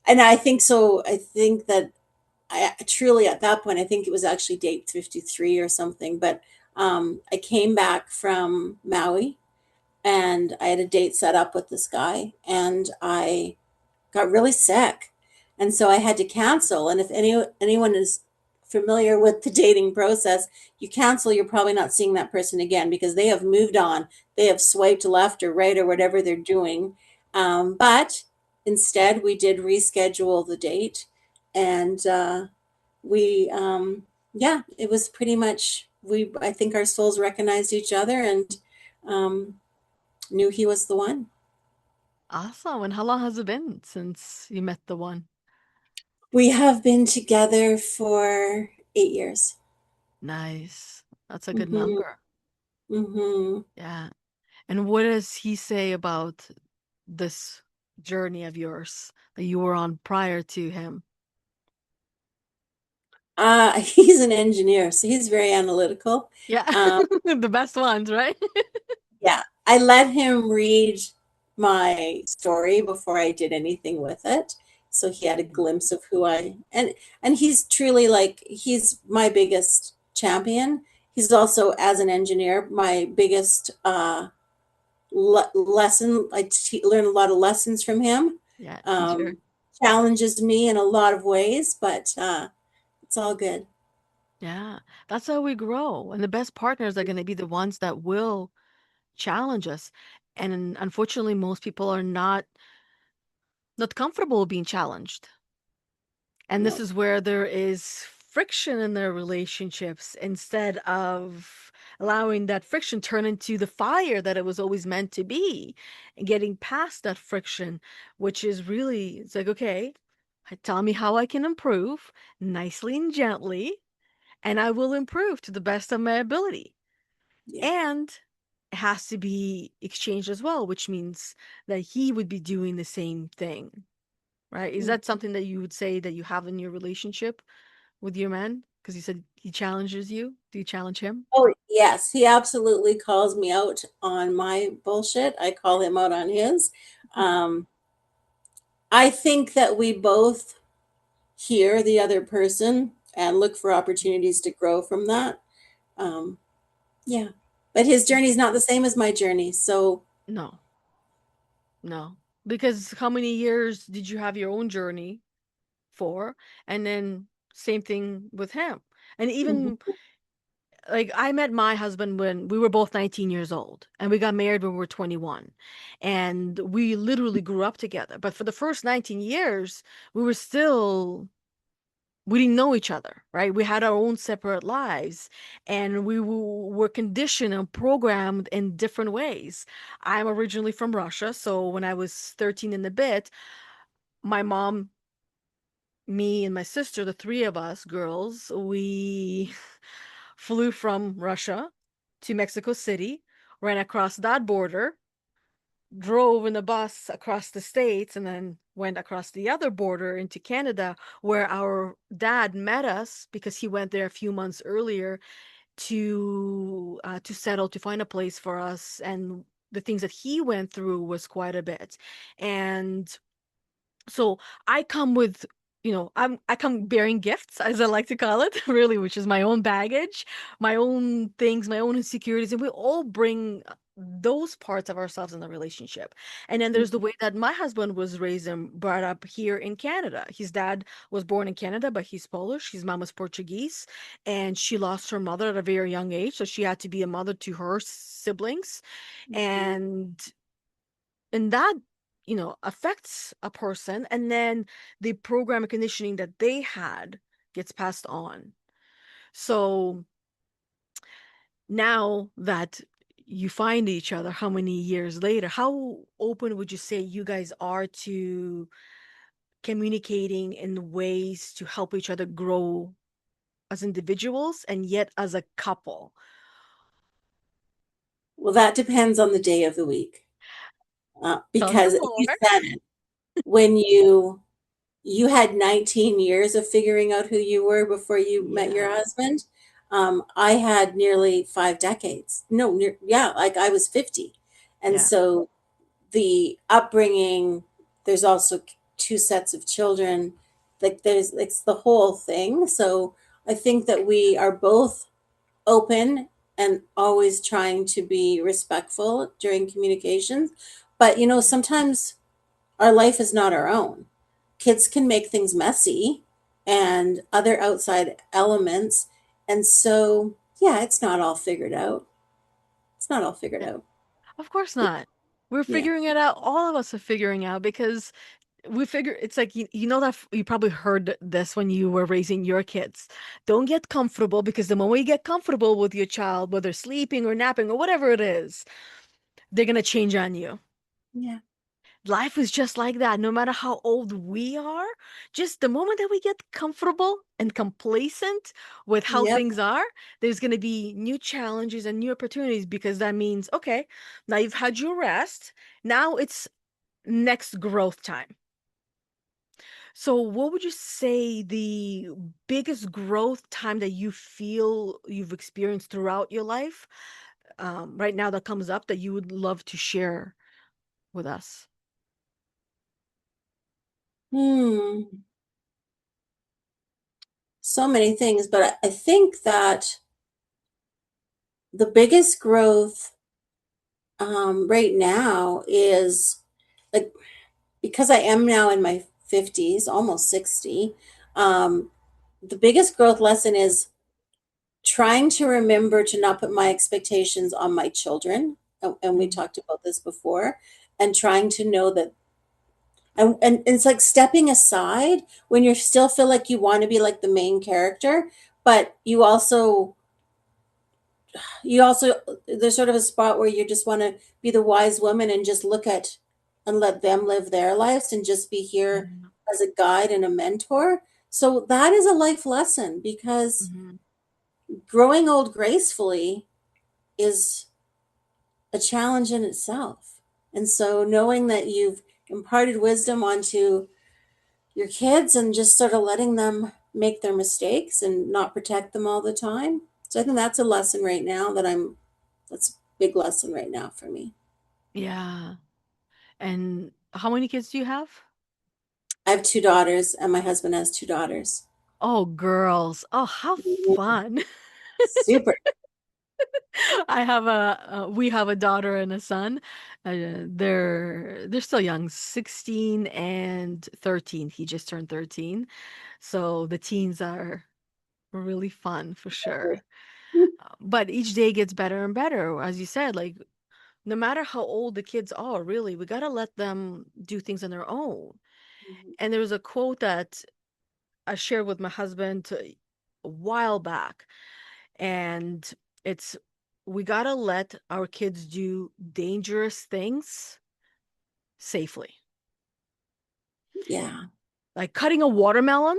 and I think so. I think that I truly, at that point, I think it was actually date 53 or something. But I came back from Maui, and I had a date set up with this guy, and I got really sick, and so I had to cancel. And if anyone is familiar with the dating process, you cancel, you're probably not seeing that person again because they have moved on. They have swiped left or right or whatever they're doing. But instead, we did reschedule the date, and we yeah, it was pretty much, we I think our souls recognized each other, and um, knew he was the one. Awesome. And how long has it been since you met the one? We have been together for 8 years. Nice. That's a good Hmm. number. Hmm. Yeah. And what does he say about this journey of yours that you were on prior to him? He's an engineer, so he's very analytical. Yeah. Um, The best ones, right? yeah, I let him read my story before I did anything with it, so he had a glimpse of who and he's truly, like, he's my biggest champion. He's also, as an engineer, my biggest lesson. Learn a lot of lessons from him. Yeah, teacher. Um, Challenges me in a lot of ways, but it's all good. Yeah. That's how we grow. And the best partners are going to be the ones that will challenge us. And unfortunately, most people are not comfortable being challenged. And this No. is where there is friction in their relationships instead of allowing that friction turn into the fire that it was always meant to be and getting past that friction, which is really, it's like, okay, tell me how I can improve nicely and gently, and I will improve to the best of my ability. Yeah. And it has to be exchanged as well, which means that he would be doing the same thing, right? Is that Mhm. something that you would say that you have in your relationship with your man? Because you said he challenges you. Do you challenge him? Oh, yes, he absolutely calls me out on my bullshit. I call him out on his. Um, I think that we both hear the other person and look for opportunities to grow from that. Um, yeah. But his journey is not the same as my journey. So, No, no. Because how many years did you have your own journey for? And then same thing with him. And even mhm. like I met my husband when we were both 19 years old and we got married when we were 21. And we literally grew up together. But for the first 19 years, we were still we didn't know each other, right? We had our own separate lives and we were conditioned and programmed in different ways. I'm originally from Russia, so when I was 13 and a bit, my mom, me, and my sister, the three of us girls, we flew from Russia to Mexico City, ran across that border, drove in a bus across the states and then went across the other border into Canada where our dad met us because he went there a few months earlier to settle to find a place for us and the things that he went through was quite a bit. And so I come with I come bearing gifts, as I like to call it, really, which is my own baggage, my own things, my own insecurities, and we all bring those parts of ourselves in the relationship. And then there's the way that my husband was raised and brought up here in Canada. His dad was born in Canada, but he's Polish. His mom was Portuguese, and she lost her mother at a very young age, so she had to be a mother to her siblings. And that affects a person, and then the program and conditioning that they had gets passed on. So now that you find each other, how many years later, how open would you say you guys are to communicating in ways to help each other grow as individuals and yet as a couple? Well, that depends on the day of the week. Tell me Because more. you said it, when you had 19 years of figuring out who you were before you met your Yeah. husband. I had nearly 5 decades. No, yeah, like I was 50. And Yeah. so the upbringing, there's also two sets of children. Like it's the whole thing. So I think that we are both open and always trying to be respectful during communications. But sometimes our life is not our own. Kids can make things messy and other outside elements. And so, yeah, it's not all figured out. It's not all figured Yeah. out. Of course not. We're Yeah. figuring it out. All of us are figuring out because we figure it's like you know that you probably heard this when you were raising your kids. Don't get comfortable, because the moment you get comfortable with your child, whether sleeping or napping or whatever it is, they're gonna change on you. Yeah. Life is just like that. No matter how old we are, just the moment that we get comfortable and complacent with how Yep. things are, there's gonna be new challenges and new opportunities, because that means, okay, now you've had your rest. Now it's next growth time. So, what would you say the biggest growth time that you feel you've experienced throughout your life, right now, that comes up that you would love to share with us? Hmm. So many things, but I think that the biggest growth right now is like, because I am now in my 50s, almost 60. Um, the biggest growth lesson is trying to remember to not put my expectations on my children. And we Mhm, talked about this before, and trying to know that, and it's like stepping aside when you still feel like you want to be like the main character, but you also there's sort of a spot where you just want to be the wise woman and just look at and let them live their lives and just be here mhm, as a guide and a mentor. So that is a life lesson, because mhm. growing old gracefully is a challenge in itself. And so knowing that you've imparted wisdom onto your kids and just sort of letting them make their mistakes and not protect them all the time. So I think that's a lesson right now that's a big lesson right now for me. Yeah. And how many kids do you have? I have two daughters and my husband has two daughters. Oh, girls. Oh, how Mhm. fun. Super. We have a daughter and a son. They're still young, 16 and 13. He just turned 13. So the teens are really fun for sure. But each day gets better and better. As you said, like, no matter how old the kids are, really, we gotta let them do things on their own. And there was a quote that I shared with my husband a while back, and it's, we gotta let our kids do dangerous things safely. Yeah. Like cutting a watermelon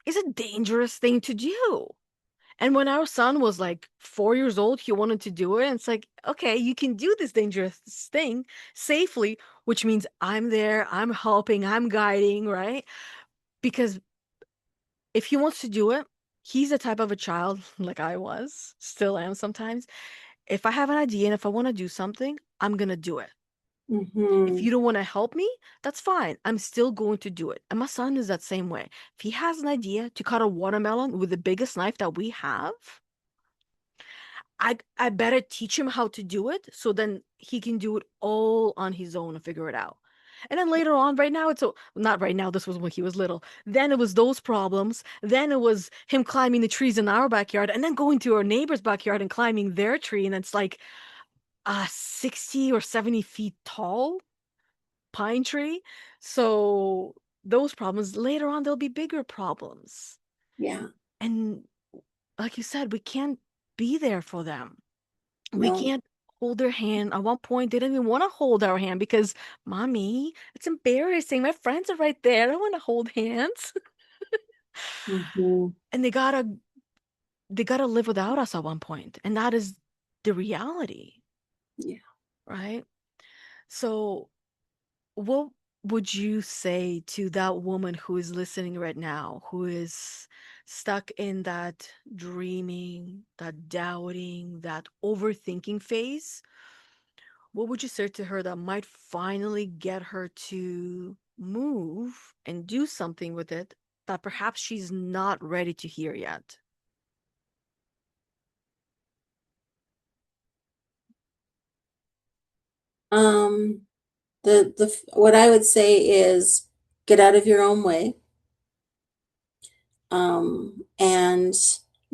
is a dangerous thing to do. And when our son was like 4 years old, he wanted to do it. And it's like, okay, you can do this dangerous thing safely, which means I'm there, I'm helping, I'm guiding, right? Because if he wants to do it, he's the type of a child, like I was, still am sometimes. If I have an idea and if I want to do something, I'm gonna do it. If Mm-hmm. you don't want to help me, that's fine. I'm still going to do it. And my son is that same way. If he has an idea to cut a watermelon with the biggest knife that we have, I better teach him how to do it so then he can do it all on his own and figure it out. And then later on, right now, not right now, this was when he was little. Then it was those problems. Then it was him climbing the trees in our backyard and then going to our neighbor's backyard and climbing their tree. And it's like a 60 or 70 feet tall pine tree. So those problems, later on, there'll be bigger problems. Yeah. And like you said, we can't be there for them. We No. can't hold their hand. At one point, they didn't even want to hold our hand because, Mommy, it's embarrassing. My friends are right there. I don't want to hold hands. Mm-hmm. And they gotta live without us at one point. And that is the reality, Yeah. right? So what would you say to that woman who is listening right now, who is stuck in that dreaming, that doubting, that overthinking phase? What would you say to her that might finally get her to move and do something with it that perhaps she's not ready to hear yet? Um, what I would say is get out of your own way, and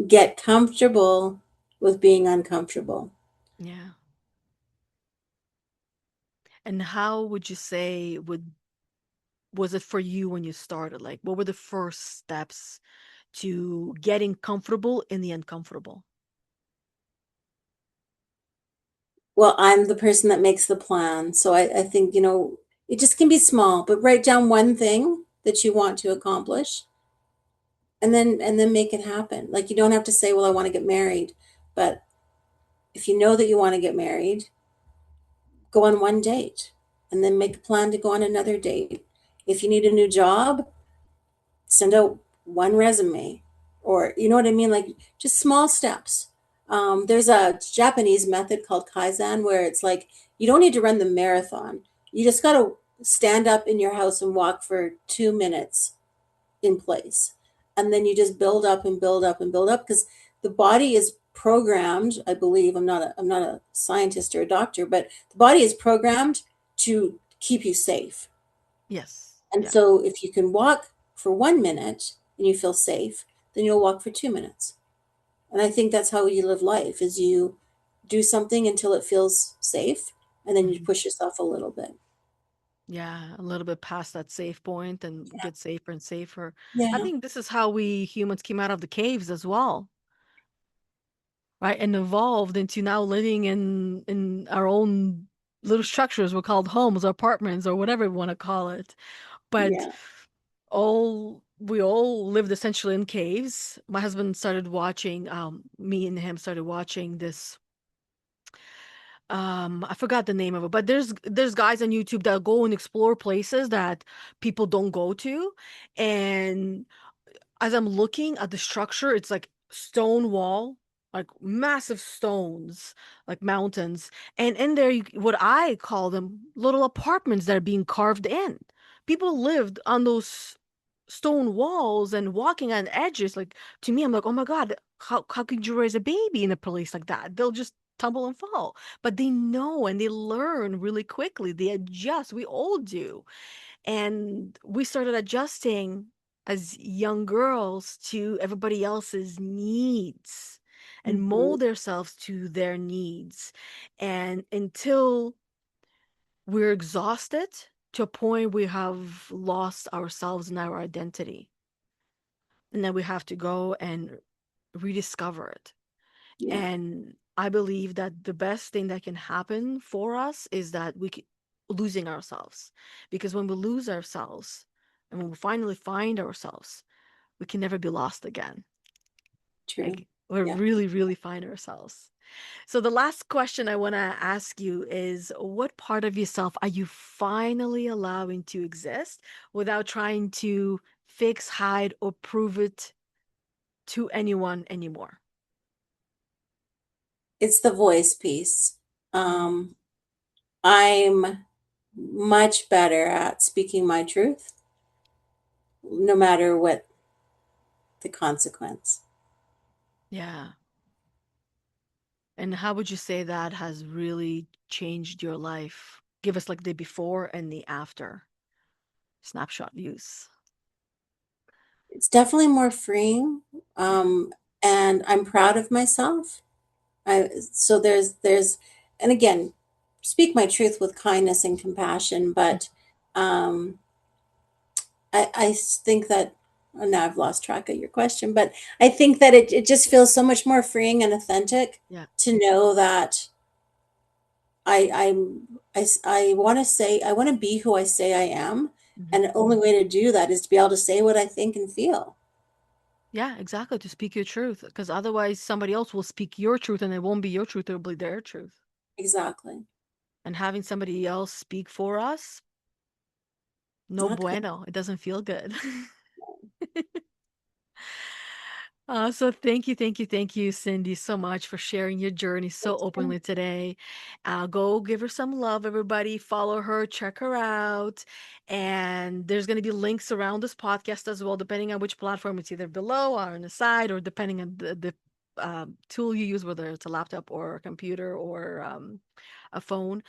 get comfortable with being uncomfortable. Yeah. And how would you say would was it for you when you started? Like, what were the first steps to getting comfortable in the uncomfortable? Well, I'm the person that makes the plan. So I think, it just can be small, but write down one thing that you want to accomplish and then make it happen. Like you don't have to say, well, I want to get married, but if you know that you want to get married, go on one date and then make a plan to go on another date. If you need a new job, send out one resume, or you know what I mean, like just small steps. There's a Japanese method called kaizen where it's like you don't need to run the marathon. You just got to stand up in your house and walk for 2 minutes in place, and then you just build up and build up and build up because the body is programmed. I believe I'm not a scientist or a doctor, but the body is programmed to keep you safe. Yes. And Yeah. so if you can walk for 1 minute and you feel safe, then you'll walk for 2 minutes. And I think that's how you live life is you do something until it feels safe and then you Mhm. push yourself a little bit. Yeah, a little bit past that safe point and Yeah. get safer and safer. I Yeah. think this is how we humans came out of the caves as well, right? And evolved into now living in our own little structures we're called homes or apartments or whatever we want to call it. But Yeah. all we all lived essentially in caves. My husband started watching, me and him started watching this I forgot the name of it, but there's guys on YouTube that go and explore places that people don't go to. And as I'm looking at the structure, it's like stone wall, like massive stones, like mountains. And in there, what I call them little apartments that are being carved in. People lived on those stone walls and walking on edges. Like to me, I'm like, oh my God, how could you raise a baby in a place like that? They'll just tumble and fall. But they know and they learn really quickly. They adjust. We all do. And we started adjusting as young girls to everybody else's needs and Hmm. mold ourselves to their needs. And until we're exhausted to a point we have lost ourselves and our identity. And then we have to go and rediscover it. Yeah. And I believe that the best thing that can happen for us is that losing ourselves. Because when we lose ourselves and when we finally find ourselves, we can never be lost again. True. Like we Yeah. really, really find ourselves. So the last question I want to ask you is what part of yourself are you finally allowing to exist without trying to fix, hide, or prove it to anyone anymore? It's the voice piece. Mm, Um, I'm much better at speaking my truth, no matter what the consequence. Yeah. And how would you say that has really changed your life? Give us like the before and the after snapshot views. It's definitely more freeing, Yeah. and I'm proud of myself. So and again, speak my truth with kindness and compassion, but um, I think that, oh, now I've lost track of your question, but I think that it just feels so much more freeing and authentic Yeah. to know that I want to say, I want to be who I say I am. Mhm. And the only way to do that is to be able to say what I think and feel. Yeah, exactly. To speak your truth, because otherwise somebody else will speak your truth and it won't be your truth, it'll be their truth. Exactly. And having somebody else speak for us, no Not good. bueno. It doesn't feel good. So thank you, Cindy, so much for sharing your journey so Thanks for openly today. Go give her some love, everybody. Follow her, check her out. And there's going to be links around this podcast as well, depending on which platform. It's either below or on the side, or depending on the tool you use, whether it's a laptop or a computer or a phone.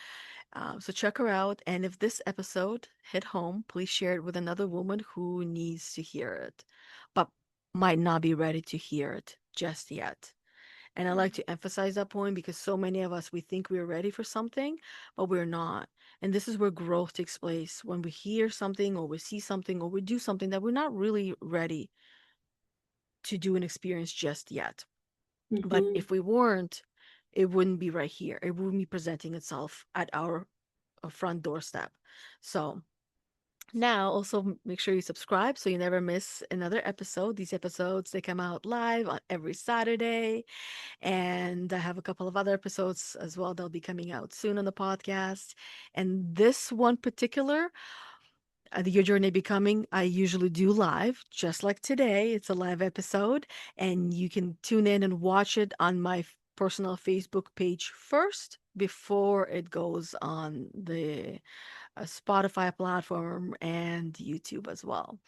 So check her out. And if this episode hit home, please share it with another woman who needs to hear it, but might not be ready to hear it just yet. And I like to emphasize that point because so many of us, we think we're ready for something, but we're not. And this is where growth takes place when we hear something or we see something or we do something that we're not really ready to do and experience just yet. But Mm-hmm. if we weren't, it wouldn't be right here. It wouldn't be presenting itself at our front doorstep. So now also make sure you subscribe so you never miss another episode. These episodes, they come out live on every Saturday. And I have a couple of other episodes as well that'll be coming out soon on the podcast. And this one particular, Your Journey Becoming, I usually do live, just like today. It's a live episode, and you can tune in and watch it on my personal Facebook page first before it goes on the Spotify platform and YouTube as well.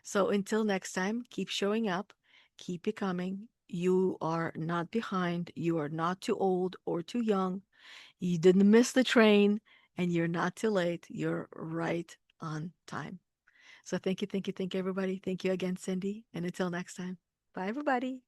So until next time, keep showing up, keep becoming. You are not behind, you are not too old or too young. You didn't miss the train, and you're not too late. You're right on time. So thank you, everybody. Thank you again, Cindy. And until next time, bye, everybody.